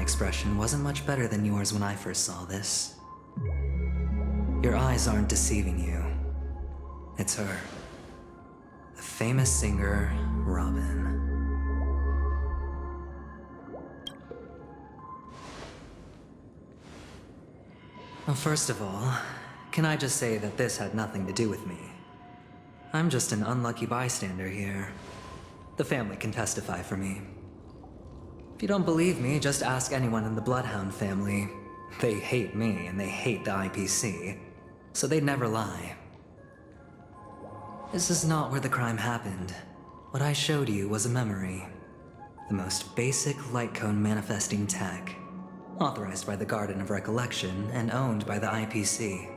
expression wasn't much better than yours when I first saw this. Your eyes aren't deceiving you. It's her. The famous singer, Robin. Well, first of all, can I just say that this had nothing to do with me? I'm just an unlucky bystander here. The family can testify for me. If you don't believe me, just ask anyone in the Bloodhound family. They hate me and they hate the IPC, so they'd never lie. This is not where the crime happened. What I showed you was a memory. The most basic light cone manifesting tech, authorized by the Garden of Recollection and owned by the IPC.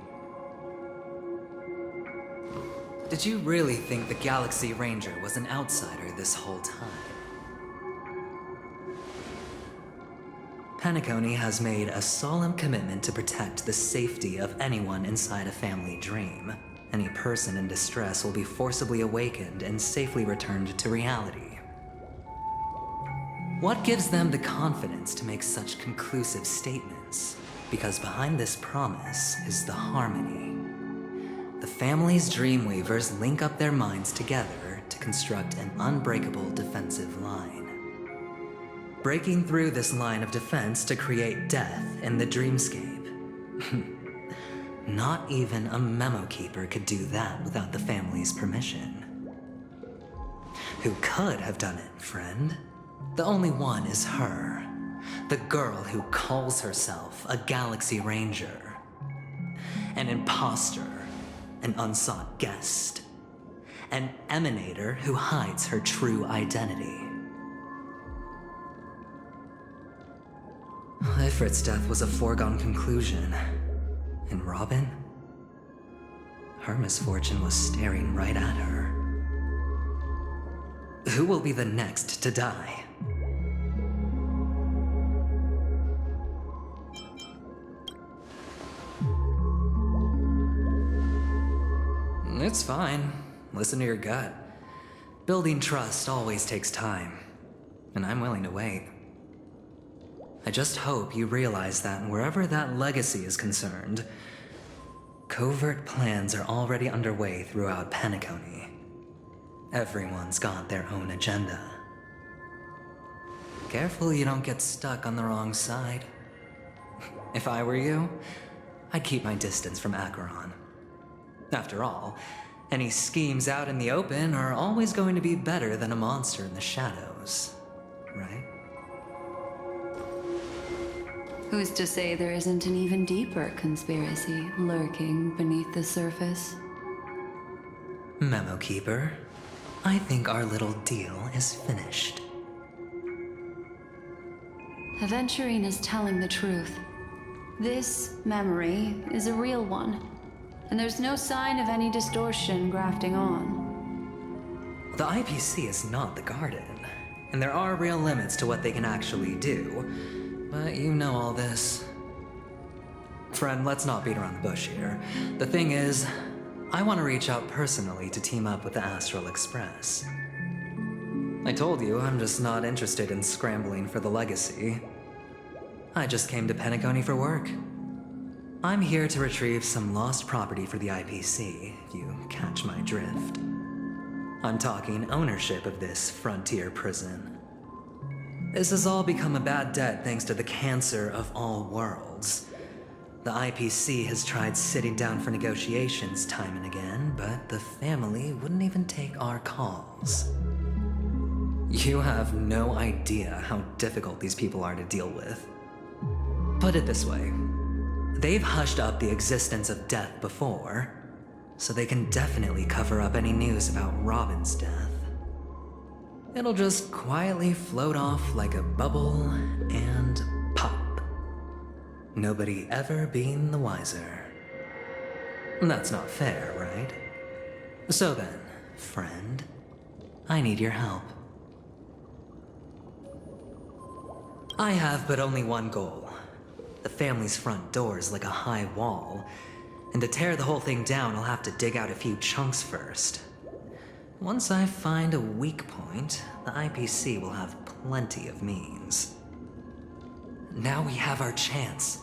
Did you really think the Galaxy Ranger was an outsider this whole time? Penacony has made a solemn commitment to protect the safety of anyone inside a family dream. Any person in distress will be forcibly awakened and safely returned to reality. What gives them the confidence to make such conclusive statements? Because behind this promise is the harmony. The family's Dreamweavers link up their minds together to construct an unbreakable defensive line. Breaking through this line of defense to create death in the dreamscape. Not even a memo keeper could do that without the family's permission. Who could have done it, friend? The only one is her. The girl who calls herself a Galaxy Ranger. An imposter. An unsought guest. An emanator who hides her true identity. Ifrit's death was a foregone conclusion. And Robin? Her misfortune was staring right at her. Who will be the next to die? It's fine. Listen to your gut. Building trust always takes time, and I'm willing to wait. I just hope you realize that wherever that legacy is concerned, covert plans are already underway throughout Penacony. Everyone's got their own agenda. Careful you don't get stuck on the wrong side. If I were you, I'd keep my distance from Acheron. After all, any schemes out in the open are always going to be better than a monster in the shadows, right? Who's to say there isn't an even deeper conspiracy lurking beneath the surface? Memo Keeper, I think our little deal is finished. Aventurine is telling the truth. This memory is a real one, and there's no sign of any distortion grafting on. The IPC is not the Garden, and there are real limits to what they can actually do. But you know all this. Friend, let's not beat around the bush here. The thing is, I want to reach out personally to team up with the Astral Express. I told you I'm just not interested in scrambling for the legacy. I just came to Penacony for work. I'm here to retrieve some lost property for the IPC, if you catch my drift. I'm talking ownership of this frontier prison. This has all become a bad debt thanks to the cancer of all worlds. The IPC has tried sitting down for negotiations time and again, but the family wouldn't even take our calls. You have no idea how difficult these people are to deal with. Put it this way, they've hushed up the existence of death before, so they can definitely cover up any news about Robin's death. It'll just quietly float off like a bubble and pop. Nobody ever being the wiser. That's not fair, right? So then, friend, I need your help. I have but only one goal. The family's front door is like a high wall, and to tear the whole thing down, I'll have to dig out a few chunks first. Once I find a weak point, the IPC will have plenty of means. Now we have our chance.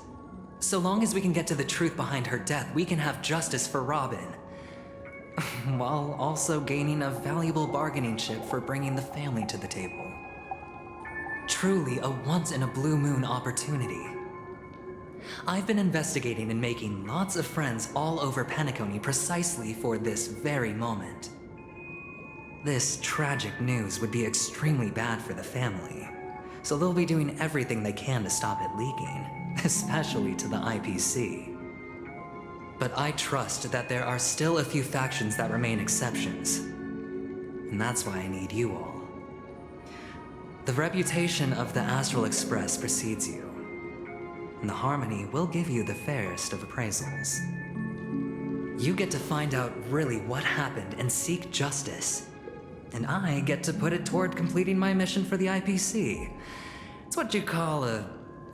So long as we can get to the truth behind her death, we can have justice for Robin. While also gaining a valuable bargaining chip for bringing the family to the table. Truly a once-in-a-blue-moon opportunity. I've been investigating and making lots of friends all over Penacony precisely for this very moment. This tragic news would be extremely bad for the family, so they'll be doing everything they can to stop it leaking, especially to the IPC. But I trust that there are still a few factions that remain exceptions, and that's why I need you all. The reputation of the Astral Express precedes you, and the Harmony will give you the fairest of appraisals. You get to find out really what happened and seek justice, and I get to put it toward completing my mission for the IPC. It's what you call a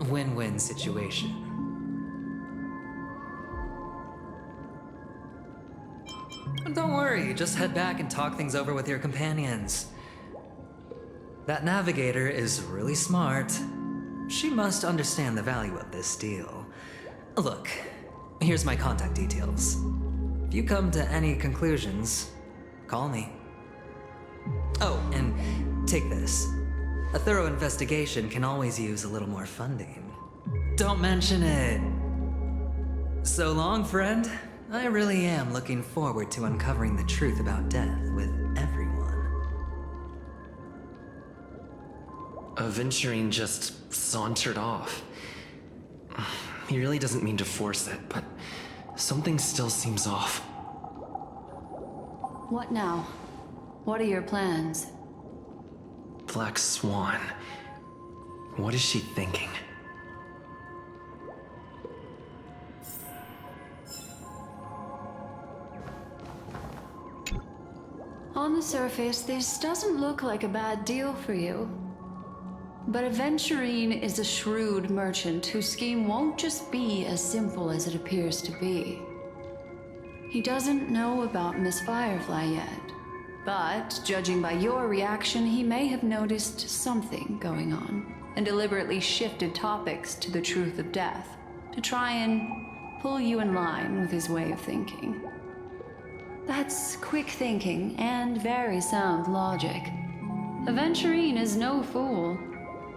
win-win situation. Don't worry, just head back and talk things over with your companions. That navigator is really smart. She must understand the value of this deal. Look, here's my contact details. If you come to any conclusions, call me. Oh, and take this. A thorough investigation can always use a little more funding. Don't mention it. So long, friend. I really am looking forward to uncovering the truth about death with everyone. Aventurine just sauntered off. He really doesn't mean to force it, but something still seems off. What now? What are your plans? Black Swan. What is she thinking? On the surface, this doesn't look like a bad deal for you. But Aventurine is a shrewd merchant whose scheme won't just be as simple as it appears to be. He doesn't know about Miss Firefly yet, but judging by your reaction, he may have noticed something going on and deliberately shifted topics to the truth of death to try and pull you in line with his way of thinking. That's quick thinking and very sound logic. Aventurine is no fool,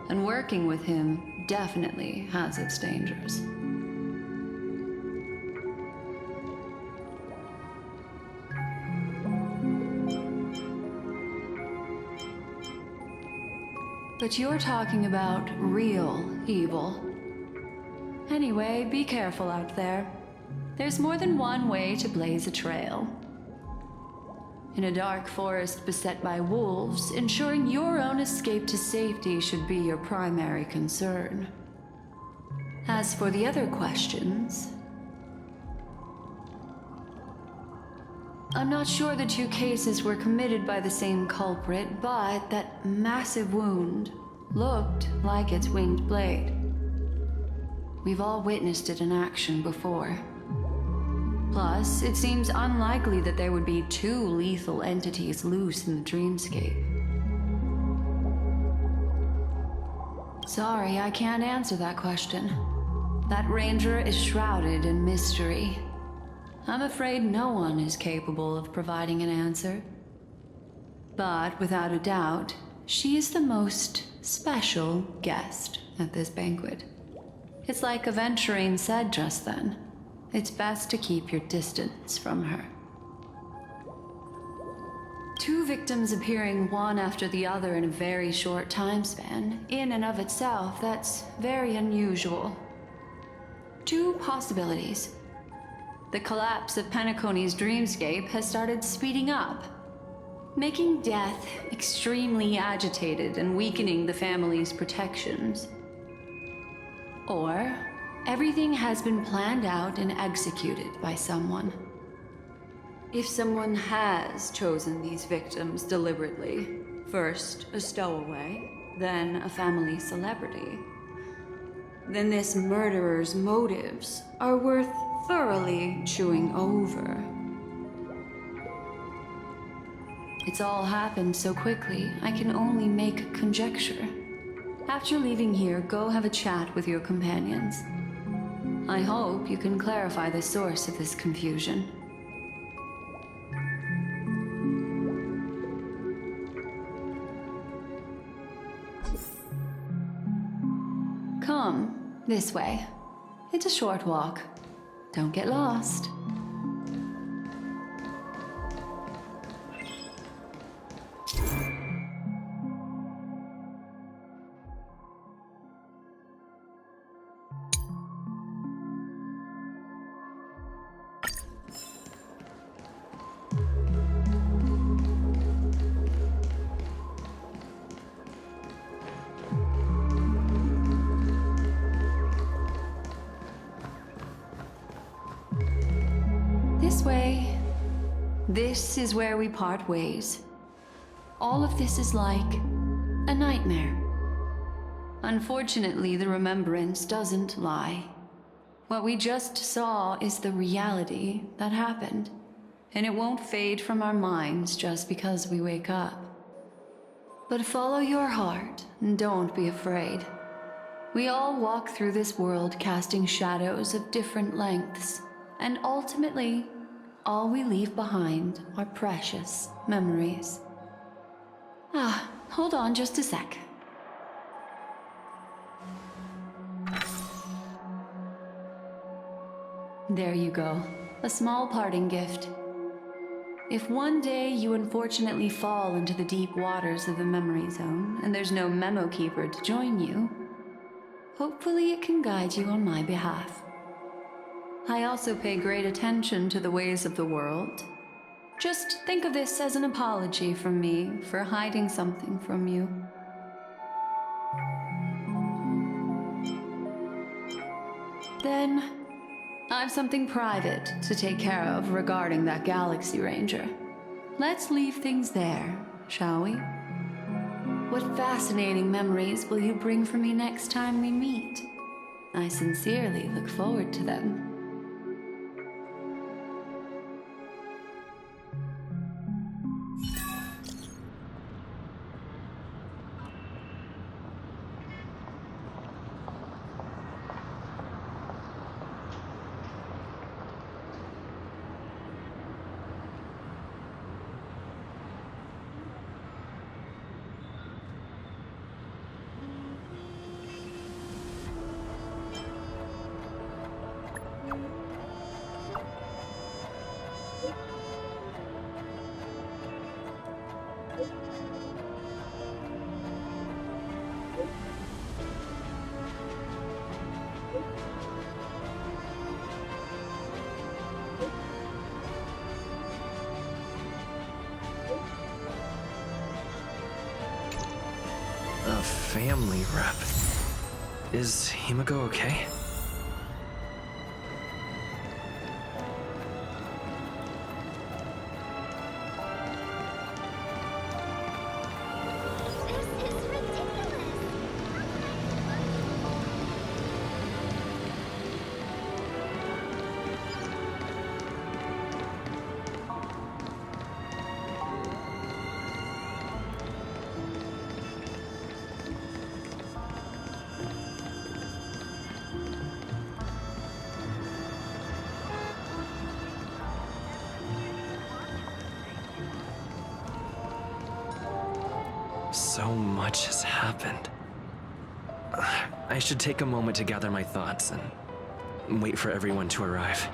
and working with him definitely has its dangers. But you're talking about real evil. Anyway, be careful out there. There's more than one way to blaze a trail. In a dark forest beset by wolves, ensuring your own escape to safety should be your primary concern. As for the other questions, I'm not sure the two cases were committed by the same culprit, but that massive wound looked like its winged blade. We've all witnessed it in action before. Plus, it seems unlikely that there would be two lethal entities loose in the dreamscape. Sorry, I can't answer that question. That ranger is shrouded in mystery. I'm afraid no one is capable of providing an answer. But without a doubt, she is the most special guest at this banquet. It's like Aventurine said just then. It's best to keep your distance from her. Two victims appearing one after the other in a very short time span, in and of itself, that's very unusual. Two possibilities. The collapse of Penacony's dreamscape has started speeding up, making death extremely agitated and weakening the family's protections. Or everything has been planned out and executed by someone. If someone has chosen these victims deliberately, first a stowaway, then a family celebrity, then this murderer's motives are worth thoroughly chewing over. It's all happened so quickly, I can only make conjecture. After leaving here, go have a chat with your companions. I hope you can clarify the source of this confusion. Come, this way. It's a short walk. Don't get lost. This way. This is where we part ways. All of this is like a nightmare. Unfortunately, the remembrance doesn't lie. What we just saw is the reality that happened, and it won't fade from our minds just because we wake up. But follow your heart and don't be afraid. We all walk through this world casting shadows of different lengths, and ultimately, all we leave behind are precious memories. Hold on just a sec. There you go. A small parting gift. If one day you unfortunately fall into the deep waters of the memory zone and there's no memo keeper to join you, hopefully it can guide you on my behalf. I also pay great attention to the ways of the world. Just think of this as an apology from me for hiding something from you. Then, I've something private to take care of regarding that Galaxy Ranger. Let's leave things there, shall we? What fascinating memories will you bring for me next time we meet? I sincerely look forward to them. A family rep. Is Himiko okay? So much has happened. I should take a moment to gather my thoughts and wait for everyone to arrive.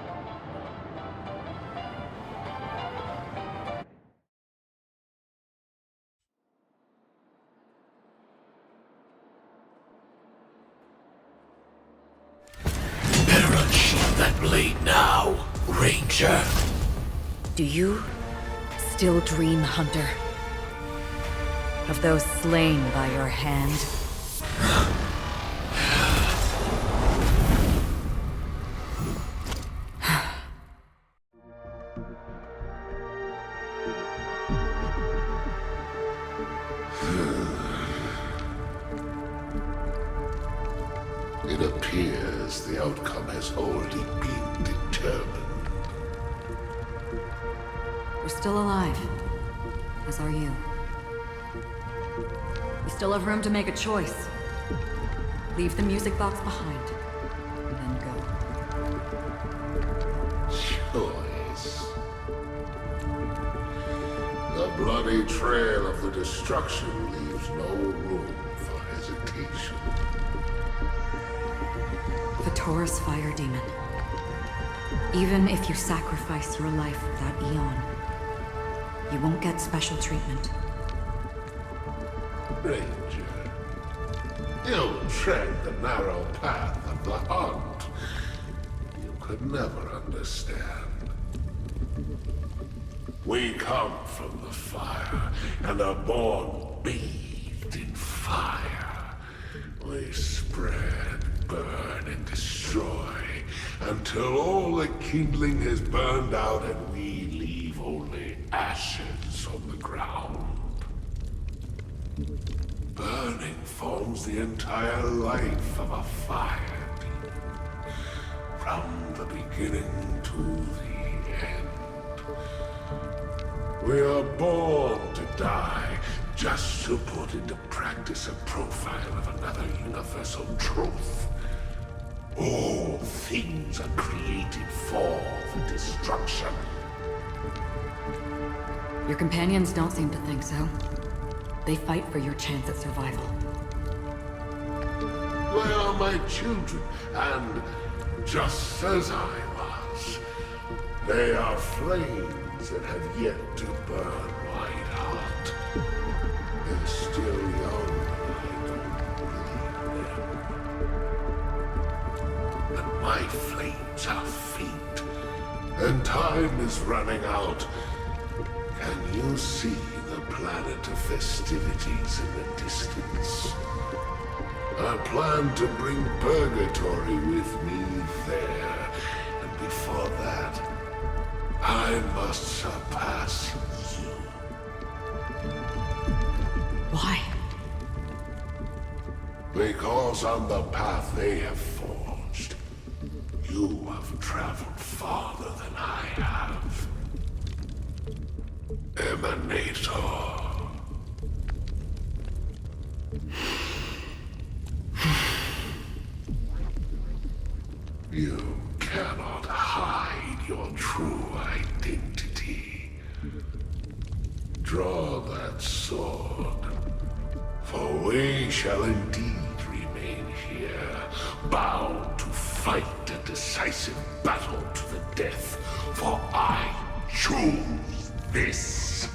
Better unsheath that blade now, Ranger. Do you still dream, Hunter? Of those slain by your hand? It appears the outcome has already been determined. We're still alive, as are you. We still have room to make a choice. Leave the music box behind, and then go. Choice. The bloody trail of the destruction leaves no room for hesitation. The Taurus Fire Demon. Even if you sacrifice your life for that eon, you won't get special treatment. Ranger, you tread the narrow path of the hunt. You could never understand. We come from the fire, and are born bathed in fire. We spread, burn, and destroy, until all the kindling has burned out and we leave only ashes on the ground. Burning forms the entire life of a fire demon, from the beginning to the end. We are born to die, just to put into practice a profile of another universal truth. All things are created for the destruction. Your companions don't seem to think so. They fight for your chance at survival. They are my children, and just as I was, they are flames that have yet to burn white hot. They're still young, I don't believe them. And my flames are faint, and time is running out. Can you see the planet of festivities in the distance? I plan to bring purgatory with me there, and before that, I must surpass you. Why? Because on the path they have forged, you have traveled farther than I have. Emanator. You cannot hide your true identity. Draw that sword, for we shall indeed remain here, bound to fight a decisive battle to the death, for I choose this.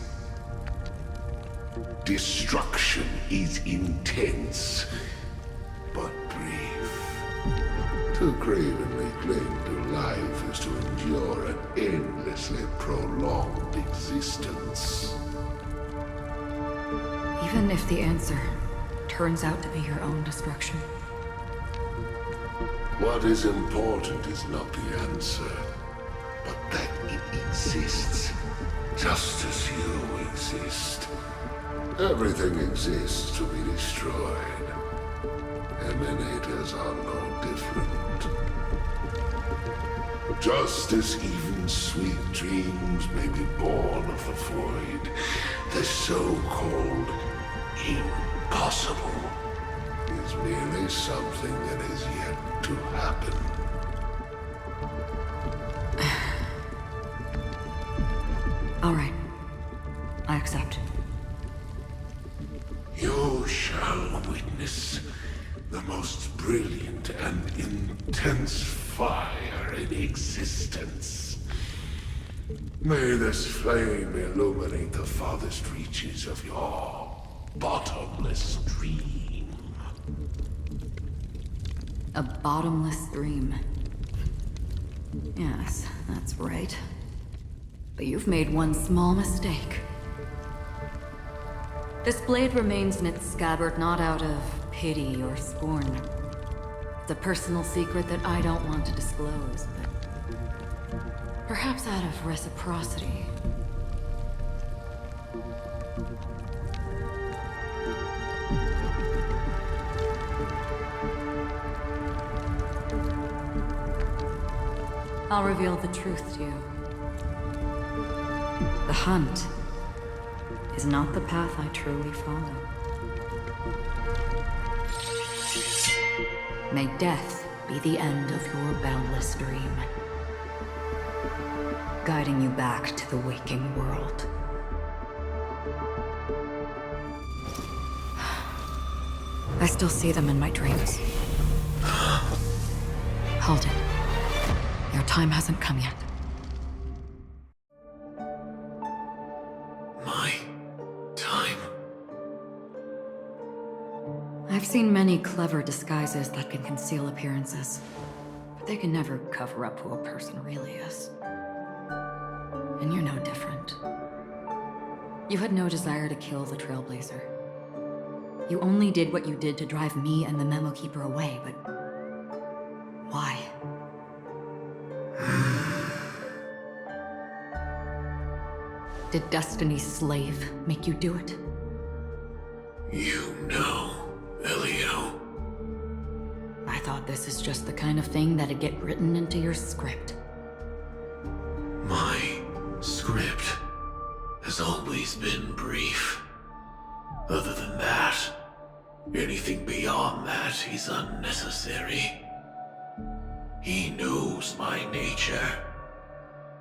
Destruction is intense, but brief. To cravenly cling to life is to endure an endlessly prolonged existence. Even if the answer turns out to be your own destruction. What is important is not the answer, but that it exists, just as you exist. Everything exists to be destroyed. Emanators are no different. Just as even sweet dreams may be born of the void, the so-called impossible is merely something that is yet to happen. All right. I accept. You shall witness the most brilliant and intense fire in existence. May this flame illuminate the farthest reaches of your bottomless dream. A bottomless dream. Yes, that's right. But you've made one small mistake. This blade remains in its scabbard not out of pity or scorn. It's a personal secret that I don't want to disclose, but perhaps out of reciprocity. I'll reveal the truth to you. The hunt is not the path I truly follow. May death be the end of your boundless dream, guiding you back to the waking world. I still see them in my dreams. Hold it. Your time hasn't come yet. My time? I've seen many clever disguises that can conceal appearances, but they can never cover up who a person really is. And you're no different. You had no desire to kill the Trailblazer. You only did what you did to drive me and the Memo Keeper away, but why? Did Destiny's slave make you do it? You know, Elio. I thought this is just the kind of thing that'd get written into your script. My script has always been brief. Other than that, anything beyond that is unnecessary. He knows my nature.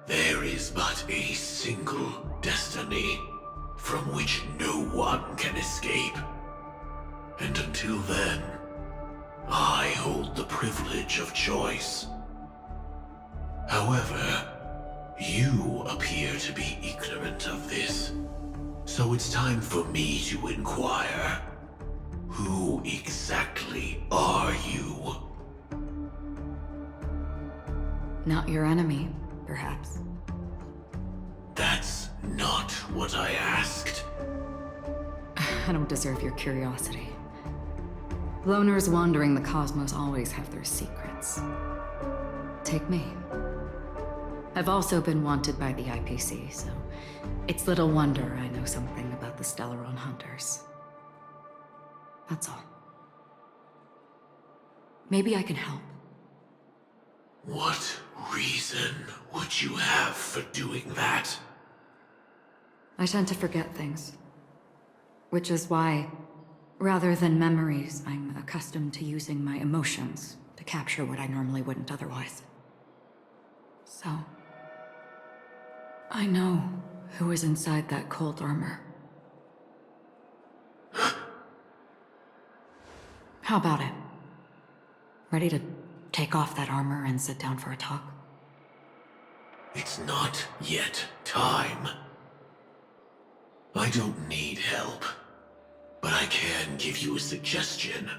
There is but a single destiny from which no one can escape. And until then, I hold the privilege of choice. However, you appear to be ignorant of this. So it's time for me to inquire. Who exactly are you? Not your enemy, perhaps. That's not what I asked. I don't deserve your curiosity. Loners wandering the cosmos always have their secrets. Take me. I've also been wanted by the IPC, so it's little wonder I know something about the Stellaron Hunters. That's all. Maybe I can help. What reason would you have for doing that? I tend to forget things. Which is why, rather than memories, I'm accustomed to using my emotions to capture what I normally wouldn't otherwise. So, I know who is inside that cold armor. How about it? Ready to take off that armor and sit down for a talk? It's not yet time. I don't need help, but I can give you a suggestion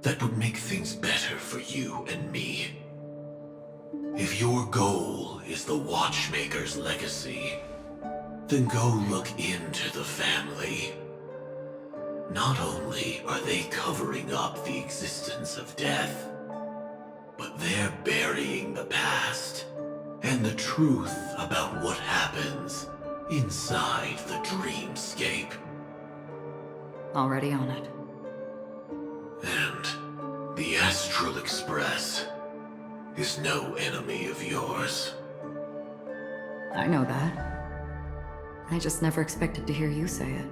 that would make things better for you and me. If your goal is the Watchmaker's legacy, then go look into the family. Not only are they covering up the existence of death, but they're burying the past and the truth about what happens inside the dreamscape. Already on it. And the Astral Express is no enemy of yours. I know that. I just never expected to hear you say it.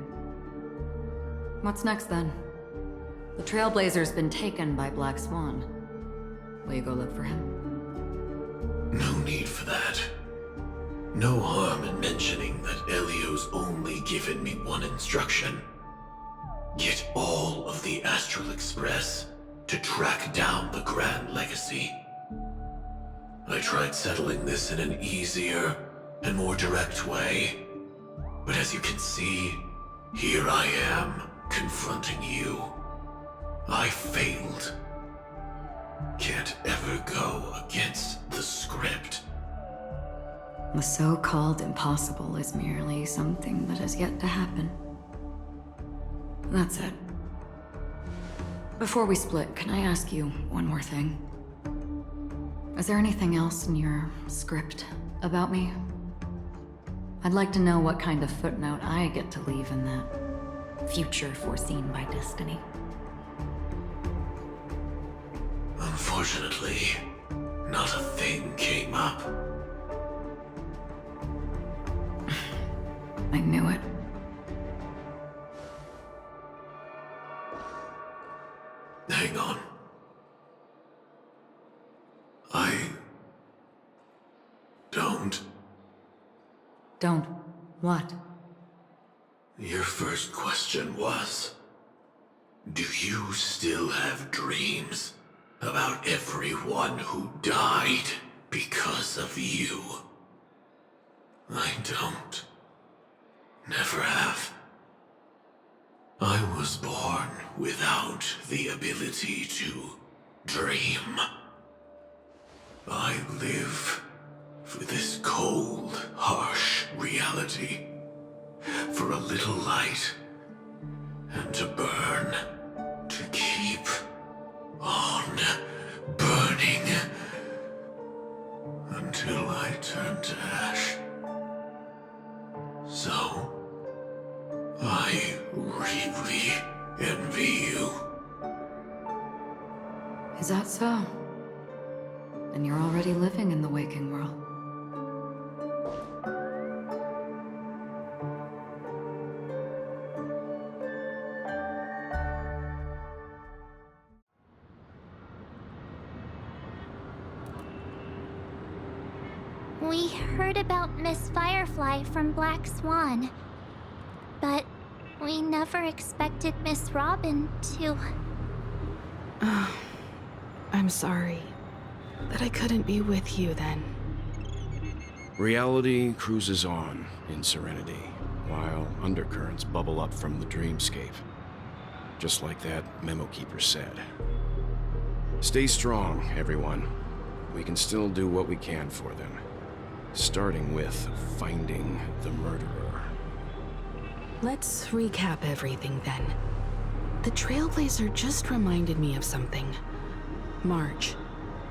What's next then? The Trailblazer's been taken by Black Swan. Will you go look for him? No need for that. No harm in mentioning that Elio's only given me one instruction. Get all of the Astral Express to track down the Grand Legacy. I tried settling this in an easier and more direct way, but as you can see, here I am, confronting you. I failed. Can't ever go against the script. The so-called impossible is merely something that has yet to happen. That's it. Before we split, can I ask you one more thing? Is there anything else in your script about me? I'd like to know what kind of footnote I get to leave in that future foreseen by destiny. Unfortunately, not a thing came up. I knew it. Hang on. Don't what? Your first question was, do you still have dreams about everyone who died because of you? I don't. Never have. I was born without the ability to dream. I live for this cold, harsh reality. For a little light. And to burn. To keep on burning. Until I turn to ash. So, I really envy you. Is that so? And you're already living in the waking world. We heard about Miss Firefly from Black Swan, but we never expected Miss Robin to... I'm sorry that I couldn't be with you then. Reality cruises on in serenity, while undercurrents bubble up from the dreamscape. Just like that memo keeper said. Stay strong, everyone. We can still do what we can for them. Starting with finding the murderer. Let's recap everything then. The Trailblazer just reminded me of something. March,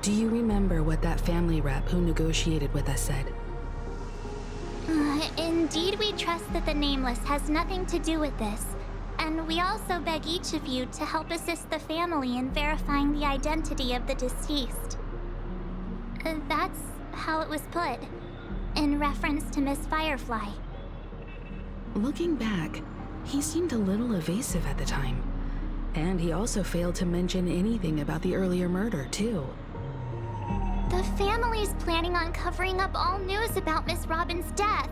do you remember what that family rep who negotiated with us said? Indeed, we trust that the Nameless has nothing to do with this. And we also beg each of you to help assist the family in verifying the identity of the deceased. That's how it was put, in reference to Miss Firefly. Looking back, he seemed a little evasive at the time. And he also failed to mention anything about the earlier murder, too. The family's planning on covering up all news about Miss Robin's death.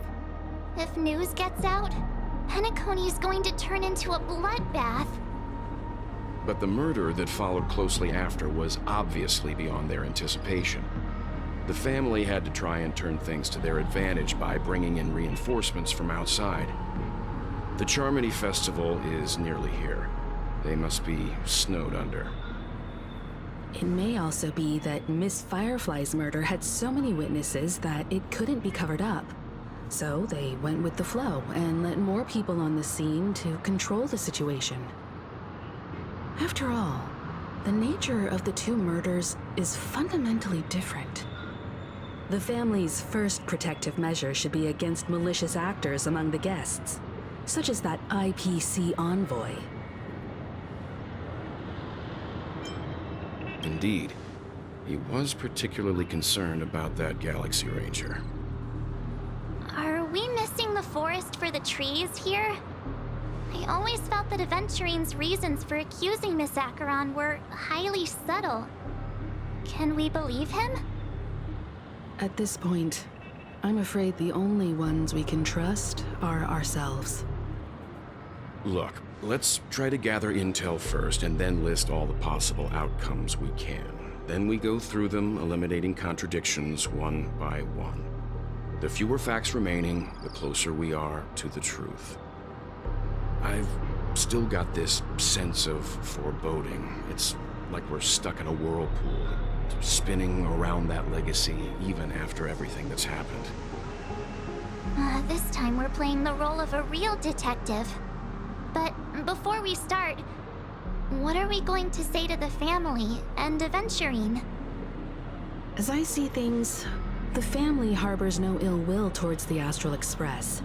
If news gets out, Penacony's going to turn into a bloodbath. But the murder that followed closely after was obviously beyond their anticipation. The family had to try and turn things to their advantage by bringing in reinforcements from outside. The Charmony Festival is nearly here. They must be snowed under. It may also be that Miss Firefly's murder had so many witnesses that it couldn't be covered up. So they went with the flow and let more people on the scene to control the situation. After all, the nature of the two murders is fundamentally different. The family's first protective measure should be against malicious actors among the guests, such as that IPC envoy. Indeed. He was particularly concerned about that Galaxy Ranger. Are we missing the forest for the trees here? I always felt that Aventurine's reasons for accusing Miss Acheron were highly subtle. Can we believe him? At this point, I'm afraid the only ones we can trust are ourselves. Look, let's try to gather intel first and then list all the possible outcomes we can. Then we go through them, eliminating contradictions one by one. The fewer facts remaining, the closer we are to the truth. I've still got this sense of foreboding. It's like we're stuck in a whirlpool, spinning around that legacy even after everything that's happened. This time we're playing the role of a real detective. But before we start, what are we going to say to the family and Aventurine? As I see things, the family harbors no ill will towards the Astral Express.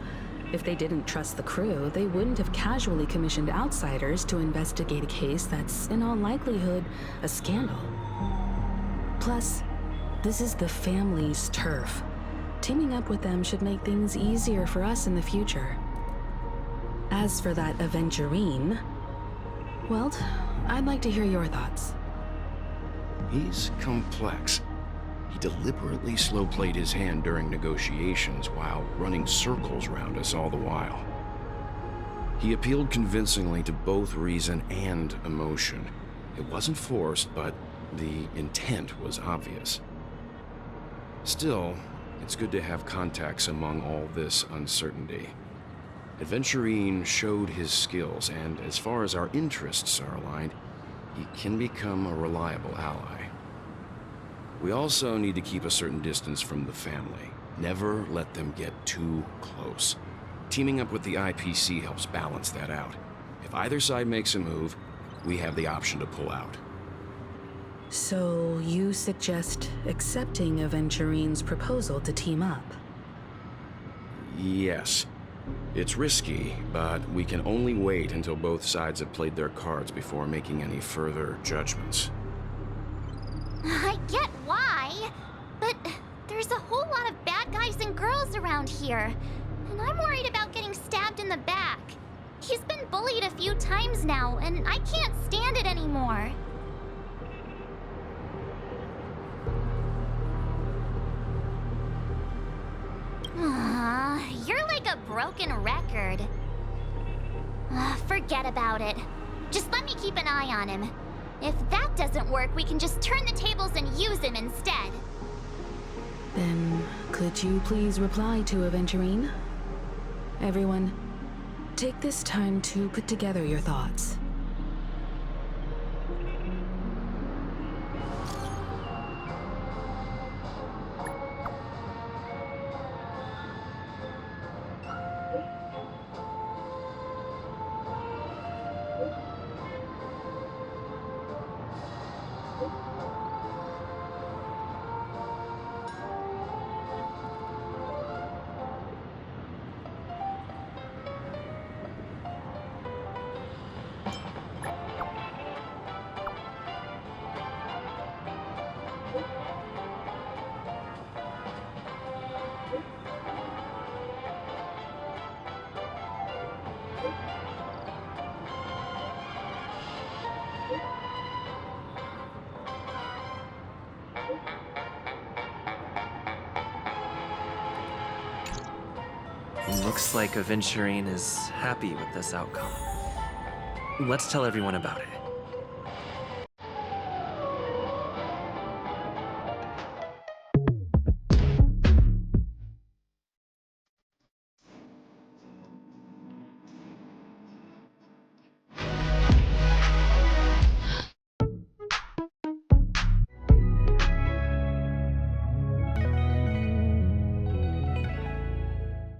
If they didn't trust the crew, they wouldn't have casually commissioned outsiders to investigate a case that's, in all likelihood, a scandal. Plus, this is the family's turf. Teaming up with them should make things easier for us in the future. As for that Aventurine, well, I'd like to hear your thoughts. He's complex. He deliberately slow-played his hand during negotiations while running circles around us all the while. He appealed convincingly to both reason and emotion. It wasn't forced, but the intent was obvious. Still, it's good to have contacts among all this uncertainty. Adventurine showed his skills, and as far as our interests are aligned, he can become a reliable ally. We also need to keep a certain distance from the family. Never let them get too close. Teaming up with the IPC helps balance that out. If either side makes a move, we have the option to pull out. So you suggest accepting Aventurine's proposal to team up? Yes. It's risky, but we can only wait until both sides have played their cards before making any further judgments. I get why, but there's a whole lot of bad guys and girls around here, and I'm worried about getting stabbed in the back. He's been bullied a few times now, and I can't stand it anymore. You're like a broken record. Forget about it. Just let me keep an eye on him. If that doesn't work, we can just turn the tables and use him instead. Then, could you please reply to Aventurine? Everyone, take this time to put together your thoughts. Looks like Aventurine is happy with this outcome. Let's tell everyone about it.